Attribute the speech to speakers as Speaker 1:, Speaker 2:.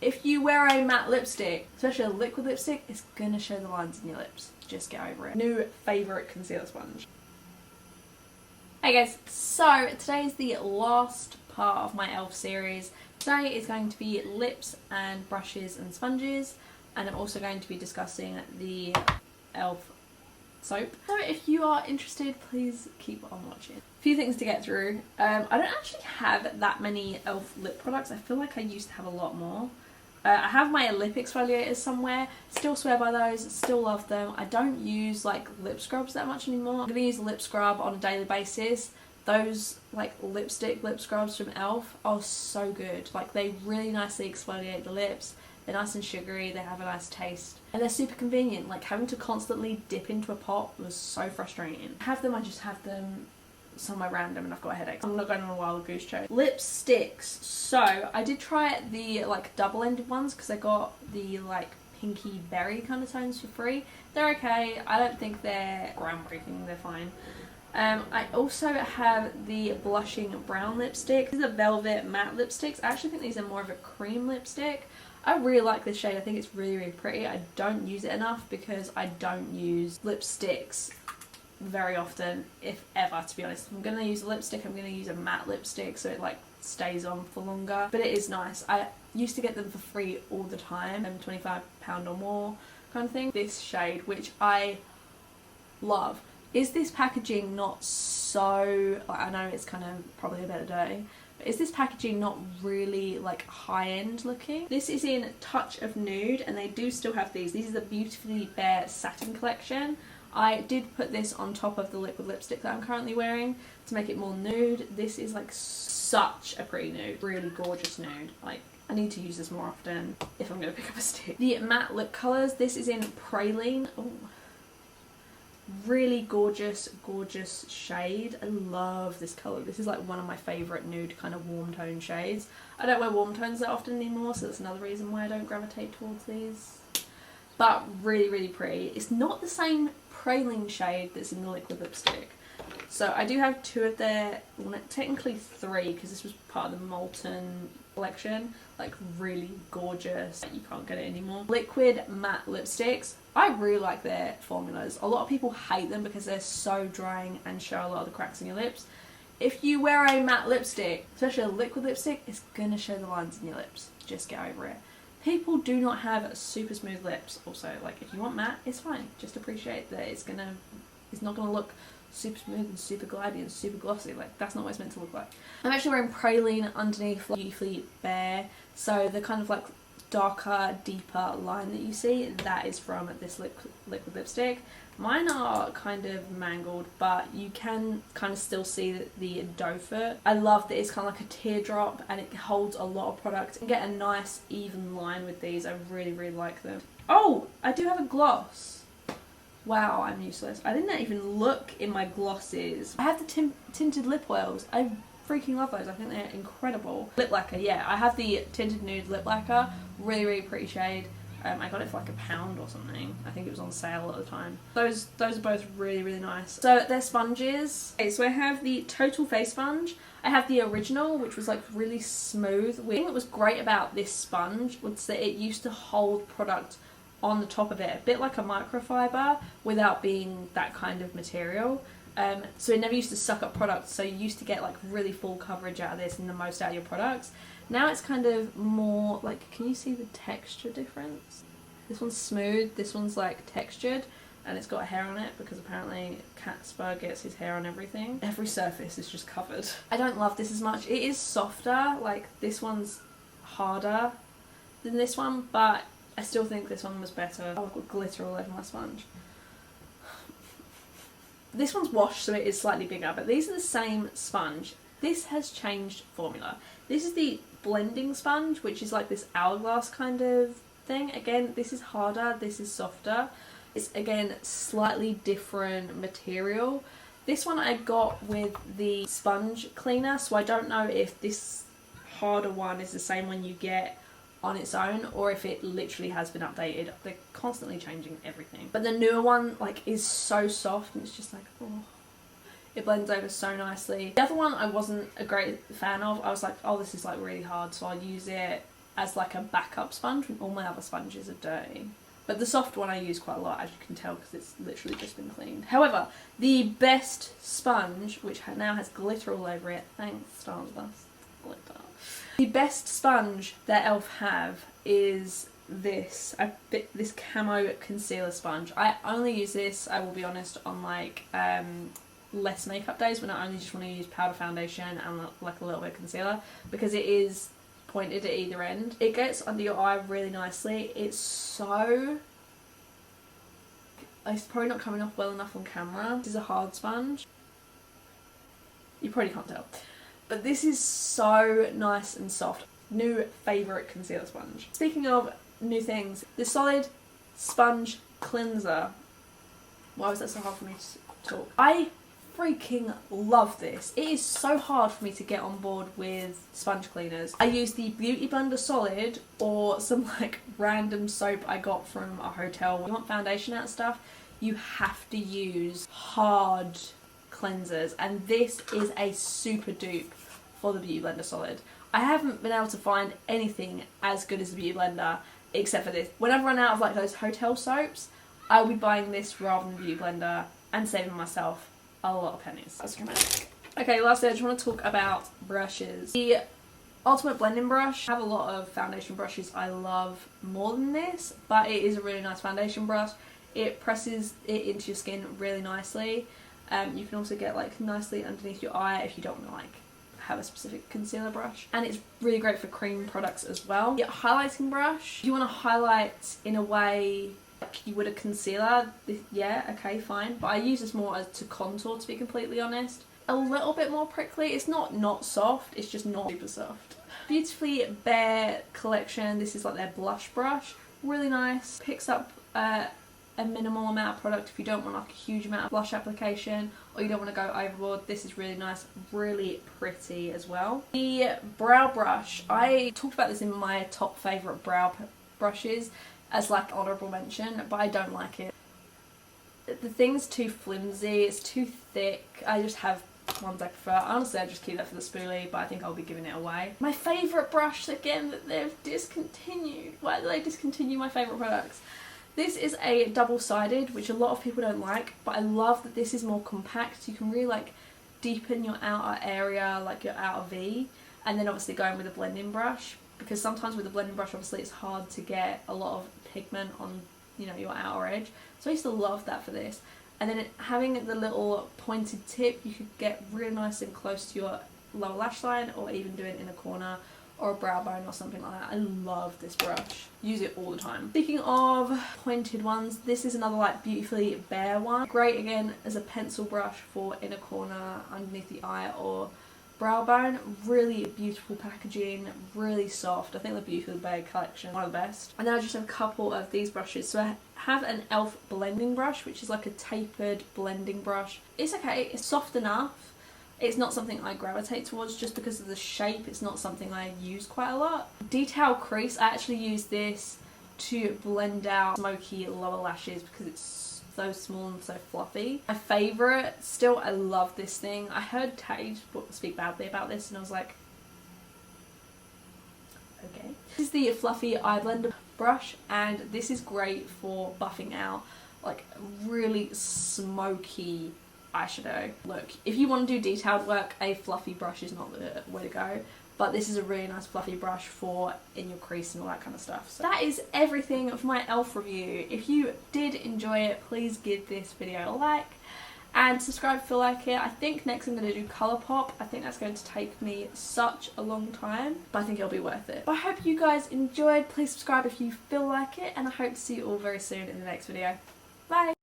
Speaker 1: If you wear a matte lipstick, especially a liquid lipstick, it's gonna show the lines in your lips. Just get over it. New favourite concealer sponge. Hey guys, so today is the last part of my e.l.f. series. Today is going to be lips and brushes and sponges, and I'm also going to be discussing the e.l.f. soap. So if you are interested, please keep on watching. A few things to get through. I don't actually have that many e.l.f. lip products. I feel like I used to have a lot more. I have my lip exfoliators somewhere, still swear by those, still love them. I don't use like lip scrubs that much anymore. I'm going to use a lip scrub on a daily basis. Those like lipstick lip scrubs from e.l.f. are so good. Like they really nicely exfoliate the lips. They're nice and sugary, they have a nice taste. And they're super convenient. Like having to constantly dip into a pot was so frustrating. I have them, I just have them somewhere random and I've got a headache. I'm not going on a wild goose chase. Lipsticks. So I did try the like double-ended ones because I got the like pinky berry kind of tones for free. They're okay. I don't think they're groundbreaking. They're fine. I also have the blushing brown lipstick. These are velvet matte lipsticks. I actually think these are more of a cream lipstick. I really like this shade. I think it's really, really pretty. I don't use it enough because I don't use lipsticks very often, if ever, to be honest. If I'm going to use a lipstick, I'm going to use a matte lipstick so it like stays on for longer. But it is nice. I used to get them for free all the time, £25 or more kind of thing. This shade, which I love. Is this packaging not so, like, I know it's kind of probably a better day, but is this packaging not really like high-end looking? This is in Touch of Nude, and they do still have these. These are the Beautifully Bare Satin collection. I did put this on top of the liquid lipstick that I'm currently wearing to make it more nude. This is like such a pretty nude, really gorgeous nude. Like I need to use this more often if I'm going to pick up a stick. The matte lip colours, this is in Praline. Oh, really gorgeous, gorgeous shade. I love this colour. This is like one of my favourite nude kind of warm tone shades. I don't wear warm tones that often anymore, so that's another reason why I don't gravitate towards these. But really, really pretty. It's not the same Praline shade that's in the liquid lipstick. So I do have two of their, well, technically three, because this was part of the Molten collection. Like really gorgeous. You can't get it anymore. Liquid matte lipsticks. I really like their formulas. A lot of people hate them because they're so drying and show a lot of the cracks in your lips. If you wear a matte lipstick, especially a liquid lipstick, it's gonna show the lines in your lips. Just get over it. People do not have super smooth lips. Also, like if you want matte, it's fine. Just appreciate that it's not gonna look super smooth and super glidey and super glossy. Like that's not what it's meant to look like. I'm actually wearing Praline underneath Beautifully Bare. So the kind of like darker, deeper line that you see, that is from this liquid lipstick. Mine are kind of mangled, but you can kind of still see the doe foot. I love that it's kind of like a teardrop and it holds a lot of product. You can get a nice even line with these. I really, really like them. Oh, I do have a gloss. Wow, I'm useless. I didn't even look in my glosses. I have the Tinted Lip Oils. I freaking love those. I think they're incredible. Lip lacquer, yeah. I have the Tinted Nude lip lacquer. Really, really pretty shade. I got it for like £1 or something. I think it was on sale at the time. Those are both really, really nice. So they're sponges. Okay, so I have the Total Face Sponge. I have the original, which was like really smooth. The thing that was great about this sponge was that it used to hold product on the top of it, a bit like a microfiber without being that kind of material. So it never used to suck up product, so you used to get like really full coverage out of this and the most out of your products. Now it's kind of more like, can you see the texture difference? This one's smooth, this one's like textured, and it's got hair on it because apparently Casper gets his hair on everything. Every surface is just covered. I don't love this as much. It is softer, like this one's harder than this one, but I still think this one was better. Oh, I've got glitter all over my sponge. This one's washed, so it is slightly bigger, but these are the same sponge. This has changed formula. This is the blending sponge, which is like this hourglass kind of thing. Again, this is harder, this is softer. It's again slightly different material. This one I got with the sponge cleaner, so I don't know if this harder one is the same one you get on its own or if it literally has been updated. They're constantly changing everything. But the newer one like is so soft and it's just like, oh, it blends over so nicely. The other one I wasn't a great fan of. I was like, oh, this is like really hard, so I'll use it as like a backup sponge when all my other sponges are dirty. But the soft one I use quite a lot, as you can tell, because it's literally just been cleaned. However, the best sponge, which now has glitter all over it, thanks Stardust glitter. The best sponge that e.l.f. have is this Camo concealer sponge. I only use this, I will be honest, on like less makeup days when I only just want to use powder foundation and like a little bit of concealer, because it is pointed at either end. It gets under your eye really nicely. It's probably not coming off well enough on camera. This is a hard sponge. You probably can't tell. But this is so nice and soft. New favourite concealer sponge. Speaking of new things, the Solid Sponge Cleanser. Why was that so hard for me to talk? I freaking love this. It is so hard for me to get on board with sponge cleaners. I use the Beauty Blender Solid or some like random soap I got from a hotel. When you want foundation out stuff, you have to use hard cleansers, and this is a super dupe for the Beauty Blender Solid. I haven't been able to find anything as good as the Beauty Blender except for this. When I've run out of like those hotel soaps, I'll be buying this rather than the Beauty Blender and saving myself a lot of pennies. That's dramatic. Okay, lastly, I just want to talk about brushes. The Ultimate Blending Brush. I have a lot of foundation brushes I love more than this, but it is a really nice foundation brush. It presses it into your skin really nicely. You can also get like nicely underneath your eye if you don't want to like have a specific concealer brush, and it's really great for cream products as well. The highlighting brush, if you want to highlight in a way like you would a concealer, yeah, okay, fine, but I use this more as to contour, to be completely honest. A little bit more prickly. It's not soft, it's just not super soft. Beautifully Bare collection. This is like their blush brush. Really nice. Picks up a minimal amount of product if you don't want like a huge amount of blush application or you don't want to go overboard. This is really nice, really pretty as well. The brow brush, I talked about this in my top favourite brow brushes as like honourable mention, but I don't like it. The thing's too flimsy, it's too thick. I just have ones I prefer. Honestly, I just keep that for the spoolie, but I think I'll be giving it away. My favourite brush, again, that they've discontinued. Why do they discontinue my favourite products? This is a double-sided, which a lot of people don't like, but I love that this is more compact. You can really like deepen your outer area, like your outer V, and then obviously going with a blending brush, because sometimes with a blending brush obviously it's hard to get a lot of pigment on, you know, your outer edge. So I used to love that for this. And then having the little pointed tip, you could get really nice and close to your lower lash line, or even do it in a corner or a brow bone or something like that. I love this brush. Use it all the time. Speaking of pointed ones, this is another like Beautifully Bare one. Great again as a pencil brush for inner corner, underneath the eye or brow bone. Really beautiful packaging, really soft. I think the Beautifully Bare collection, one of the best. And then I just have a couple of these brushes. So I have an e.l.f. blending brush, which is like a tapered blending brush. It's okay, it's soft enough. It's not something I gravitate towards just because of the shape. It's not something I use quite a lot. Detail Crease, I actually use this to blend out smoky lower lashes because it's so small and so fluffy. My favourite, still, I love this thing. I heard Tay speak badly about this and I was like, okay. This is the Fluffy Eye Blender brush, and this is great for buffing out like really smoky eyeshadow. Look, if you want to do detailed work, a fluffy brush is not the way to go, but this is a really nice fluffy brush for in your crease and all that kind of stuff. So that is everything for my e.l.f. review. If you did enjoy it, please give this video a like and subscribe if you like it. I think next I'm going to do Colourpop. I think that's going to take me such a long time, but I think it'll be worth it. But I hope you guys enjoyed. Please subscribe if you feel like it, and I hope to see you all very soon in the next video. Bye!